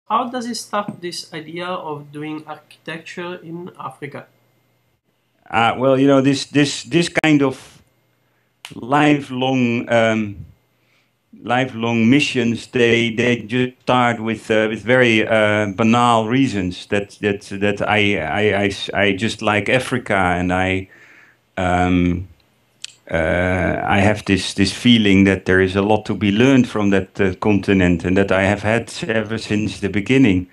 How does it start this idea of doing architecture in Africa? Well, this kind of lifelong lifelong missions, they just start with very banal reasons that I just like Africa, and I have this feeling that there is a lot to be learned from that continent, and that I have had ever since the beginning.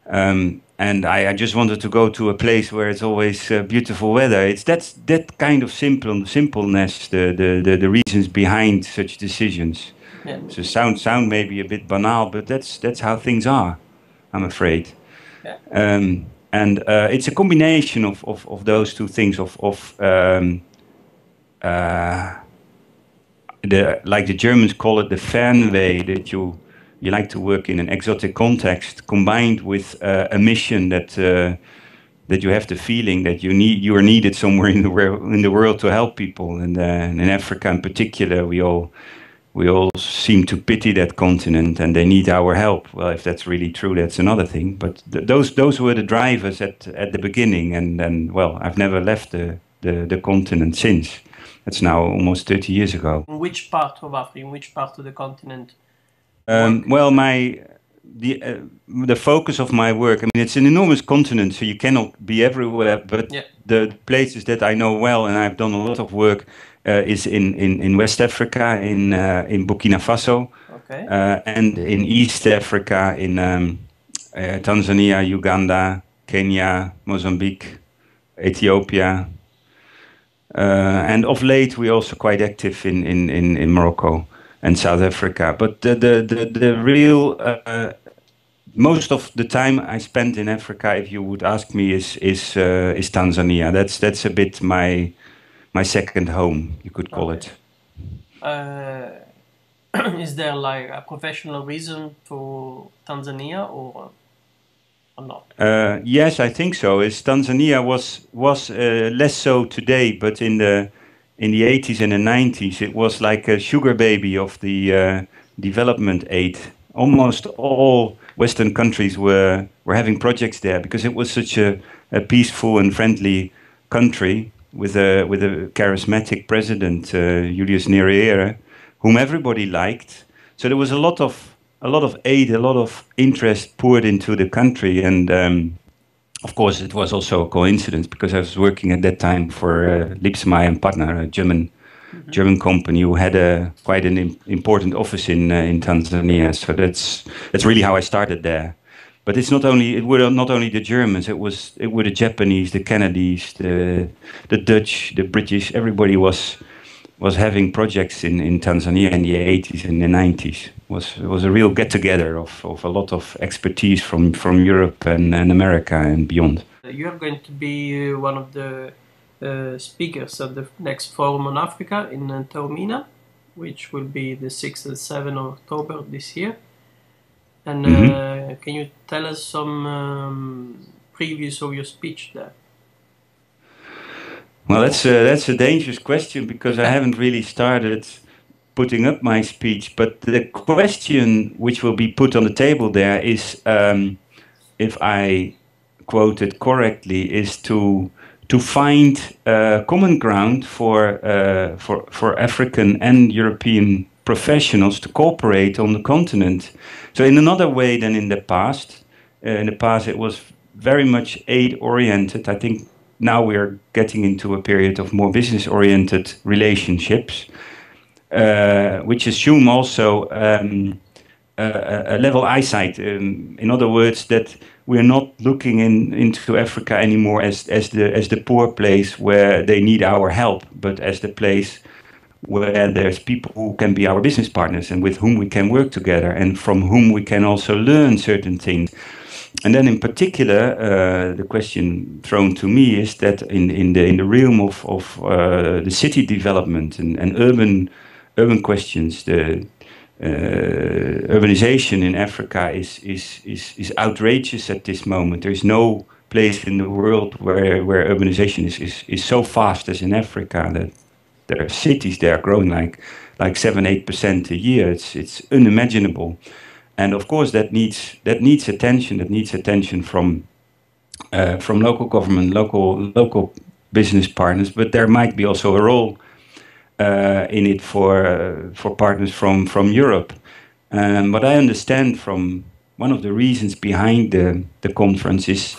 And I just wanted to go to a place where it's always beautiful weather. It's that kind of simpleness, the reasons behind such decisions. Yeah. So sound maybe a bit banal, but that's how things are, I'm afraid. Yeah. And it's a combination of those two things, like the Germans call it, the Fernweh, that you like to work in an exotic context, combined with a mission that you have the feeling that you are needed somewhere in the world to help people. And in Africa in particular, we all seem to pity that continent, and they need our help. Well, if that's really true, that's another thing. But those were the drivers at the beginning, and then, well, I've never left the continent since. That's now almost 30 years ago. In which part of Africa, in which part of the continent? Well, the focus of my work, I mean, it's an enormous continent, so you cannot be everywhere. But Yeah. the places that I know well, and I've done a lot of work, is in West Africa, in Burkina Faso, Okay. and in East Africa, in Tanzania, Uganda, Kenya, Mozambique, Ethiopia. And of late, we're also quite active in Morocco and South Africa. But the real most of the time I spent in Africa, if you would ask me, is Tanzania. That's a bit my second home, you could call it. Is there like a professional reason for Tanzania, or not? Yes, I think so. Tanzania was less so today, but in the 80s and the 90s, it was like a sugar baby of the development aid. Almost all Western countries were having projects there because it was such a peaceful and friendly country with a charismatic president, Julius Nyerere, whom everybody liked. So there was a lot of aid, a lot of interest poured into the country, and of course it was also a coincidence because I was working at that time for Lipsmeier and Partner, a German company who had quite an important office in Tanzania. So that's really how I started there. But it were not only the Germans, it were the Japanese, the Canadians, the Dutch, the British. Everybody was having projects in Tanzania in the 80s and the 90s. It was a real get-together of a lot of expertise from Europe and America and beyond. You are going to be one of the speakers at the next Forum on Africa in Taormina, which will be the 6th and 7th of October this year. And can you tell us some previews of your speech there? Well, that's a dangerous question because I haven't really started putting up my speech. But the question which will be put on the table there is, if I quote it correctly, is to find common ground for African and European professionals to cooperate on the continent. So in another way than in the past. In the past, it was very much aid-oriented. I think now we're getting into a period of more business-oriented relationships, which assume also a level eyesight. In other words, that we're not looking into Africa anymore as the poor place where they need our help, but as the place where there's people who can be our business partners and with whom we can work together and from whom we can also learn certain things. And then in particular, the question thrown to me is that in the realm of the city development and urban questions, the urbanization in Africa is outrageous at this moment. There is no place in the world where urbanization is so fast as in Africa. That there are cities there growing like 7-8% a year. It's unimaginable. and of course that needs attention. That needs attention from local government, local business partners. But there might be also a role in it for partners from Europe. What I understand from one of the reasons behind the conference is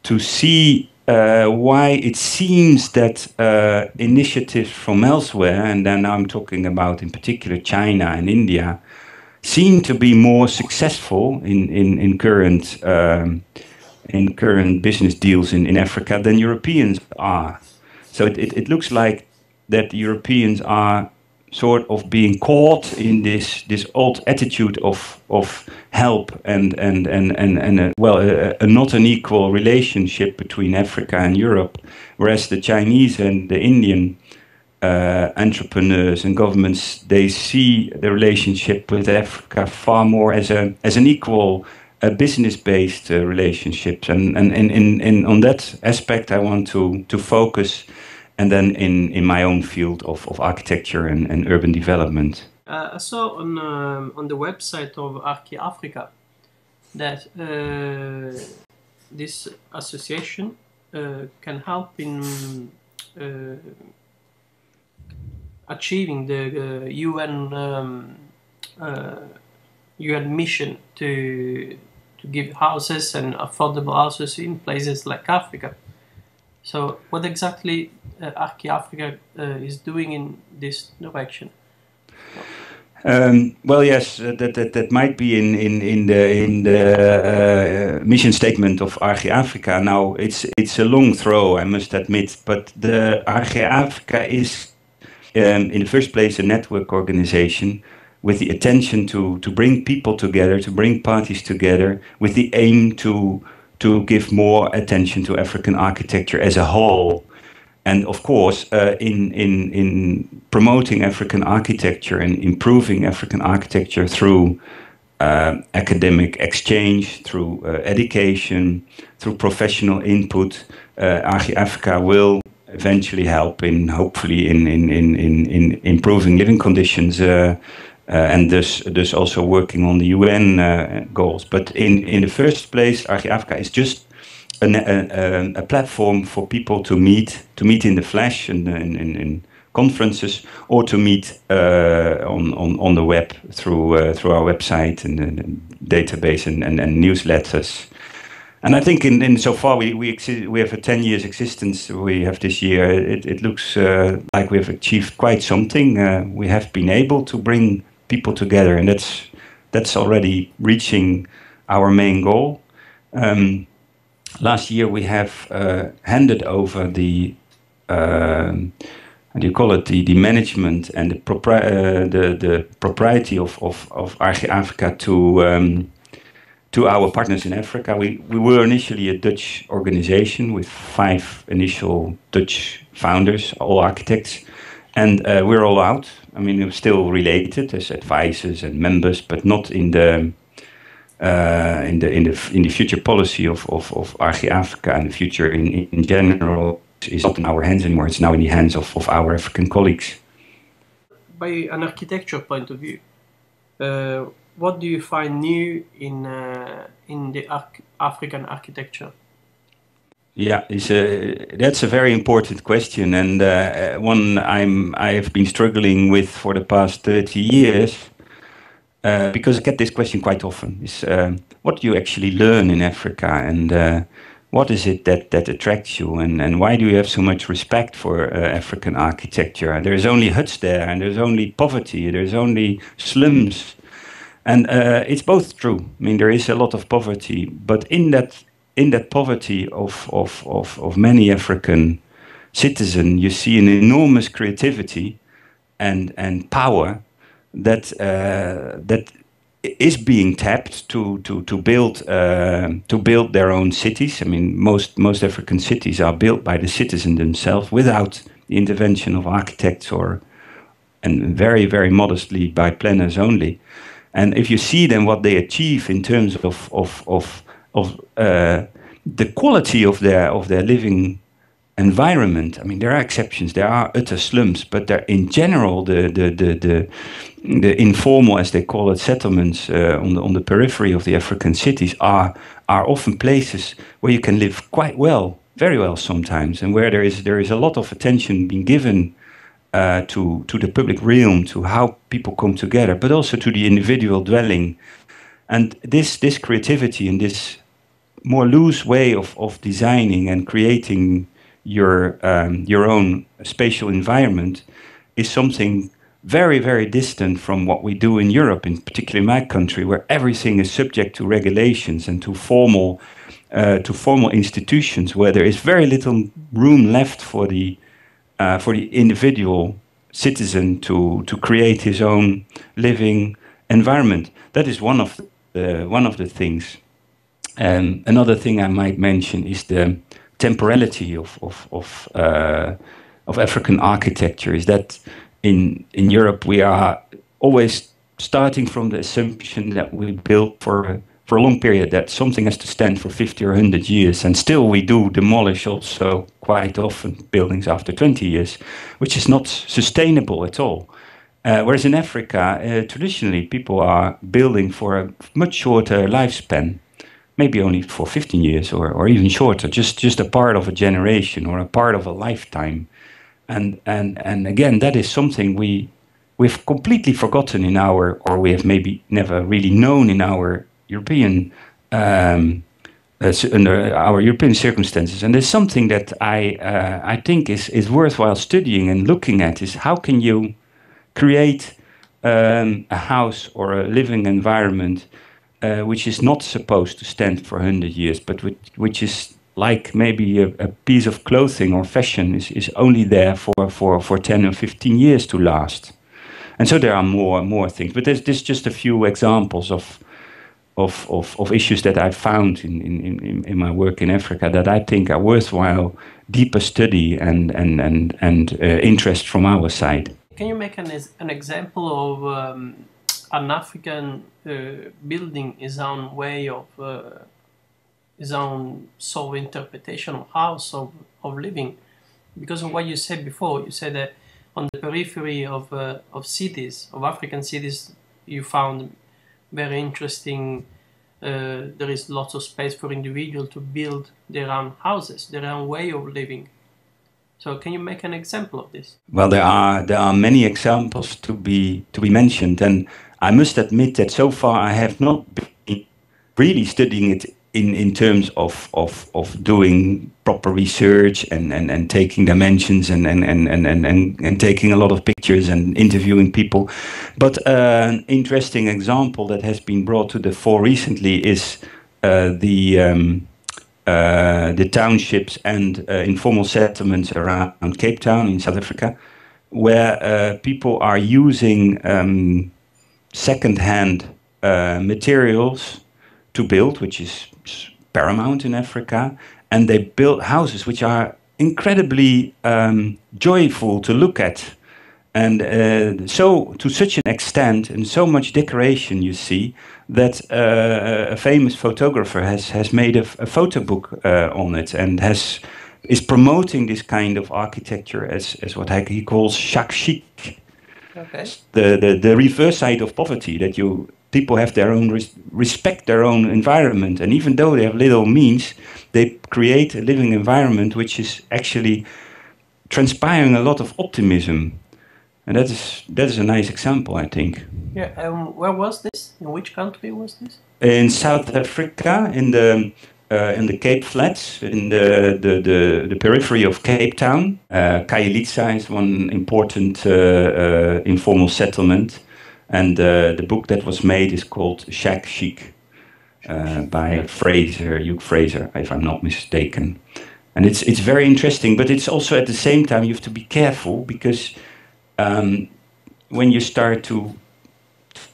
to see why it seems that initiatives from elsewhere, and then I'm talking about in particular China and India, seem to be more successful in current business deals in Africa than Europeans are. So it looks like that Europeans are sort of being caught in this old attitude of help and a not an equal relationship between Africa and Europe, whereas the Chinese and the Indian entrepreneurs and governments, they see the relationship with Africa far more as an equal business-based relationships, and on that aspect I want to focus. And then in my own field of architecture and urban development. I saw on the website of ArchiAfrika that this association can help in achieving the UN mission to give houses and affordable houses in places like Africa. So what exactly ArchiAfrika is doing in this direction? Well, yes, that might be in the mission statement of ArchiAfrika. Now it's a long throw, I must admit, but the ArchiAfrika is in the first place a network organization with the intention to bring people together, to bring parties together, with the aim to give more attention to African architecture as a whole. And of course, in promoting African architecture and improving African architecture through academic exchange, through education, through professional input, ArchiAfrika will eventually help hopefully in improving living conditions and thus also working on the UN goals. But in the first place, ArchiAfrika is just a platform for people to meet in the flesh and in conferences, or to meet on the web through our website and database and newsletters. And I think in so far we have a 10 years existence. We have this year. It looks like we have achieved quite something. We have been able to bring people together, and that's already reaching our main goal. Last year we have handed over the how do you call it, the management and the propriety of ArchiAfrika to our partners in Africa. We were initially a Dutch organization with 5 initial Dutch founders, all architects, and we're all out. I mean, we're still related as advisors and members, but not in the future policy of ArchiAfrika, and the future in general is not in our hands anymore. It's now in the hands of our African colleagues. By an architecture point of view, what do you find new in the African architecture? Yeah, that's a very important question, and one I have been struggling with for the past 30 years. Because I get this question quite often, is what do you actually learn in Africa, and what is it that attracts you, and why do you have so much respect for African architecture? There's only huts there, and there's only poverty, there's only slums, and it's both true. I mean, there is a lot of poverty, but in that poverty of many African citizens, you see an enormous creativity and power that is being tapped to build their own cities. I mean, most African cities are built by the citizens themselves without the intervention of architects, and very, very modestly by planners only. And if you see then what they achieve in terms of the quality of their living environment. I mean, there are exceptions, there are utter slums, but in general, the informal, as they call it, settlements on the periphery of the African cities are often places where you can live quite well, very well sometimes, and where there is a lot of attention being given to the public realm, to how people come together, but also to the individual dwelling. And this creativity and this more loose way of designing and creating your own spatial environment is something very, very distant from what we do in Europe, in particular in my country, where everything is subject to regulations and to formal institutions, where there is very little room left for the individual citizen to create his own living environment. That is one of the things. Another thing I might mention is the temporality of African architecture. Is that in Europe we are always starting from the assumption that we build for a long period, that something has to stand for 50 or 100 years, and still we do demolish also quite often buildings after 20 years, which is not sustainable at all. Whereas in Africa, traditionally people are building for a much shorter lifespan, maybe only for 15 years or even shorter, just a part of a generation or a part of a lifetime. And again, that is something we've completely forgotten in or we have maybe never really known in our European under our European circumstances. And there's something that I think is worthwhile studying and looking at, is how can you create a house or a living environment which is not supposed to stand for 100 years, but which is like maybe a piece of clothing or fashion is only there for 10 or 15 years to last. And so there are more things, but there's just a few examples of issues that I've found in my work in Africa that I think are worthwhile deeper study and interest from our side. Can you make an example of an African building his own way of his own sort of interpretation of house of living? Because of what you said before, you said that on the periphery of cities, of African cities, you found very interesting. There is lots of space for individuals to build their own houses, their own way of living. So, can you make an example of this? Well, there are many examples to be mentioned, and I must admit that so far I have not been really studying it in terms of doing proper research and taking dimensions and taking a lot of pictures and interviewing people. But an interesting example that has been brought to the fore recently is the townships and informal settlements around Cape Town in South Africa, where people are using second-hand materials to build, which is paramount in Africa, and they build houses which are incredibly joyful to look at. And so to such an extent and so much decoration, you see, that a famous photographer has made a photo book on it and is promoting this kind of architecture as what he calls chaque chic. Okay. The reverse side of poverty, that people have their own respect their own environment, and even though they have little means, they create a living environment which is actually transpiring a lot of optimism. And that is a nice example, I think. Yeah, where was this? In which country was this? In South Africa, in the Cape Flats, in the periphery of Cape Town. Khayelitsha is one important informal settlement, and the book that was made is called Chaque Chic by Hugh Fraser, if I'm not mistaken. And it's very interesting, but it's also at the same time you have to be careful, because when you start to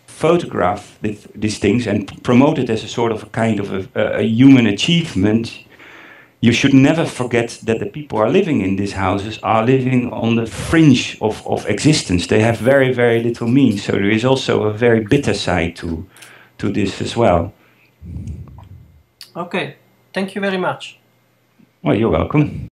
photograph these things and promote it as a sort of a kind of a human achievement, you should never forget that the people who are living in these houses are living on the fringe of existence. They have very, very little means, so there is also a very bitter side to this as well. Okay, thank you very much. Well, you're welcome.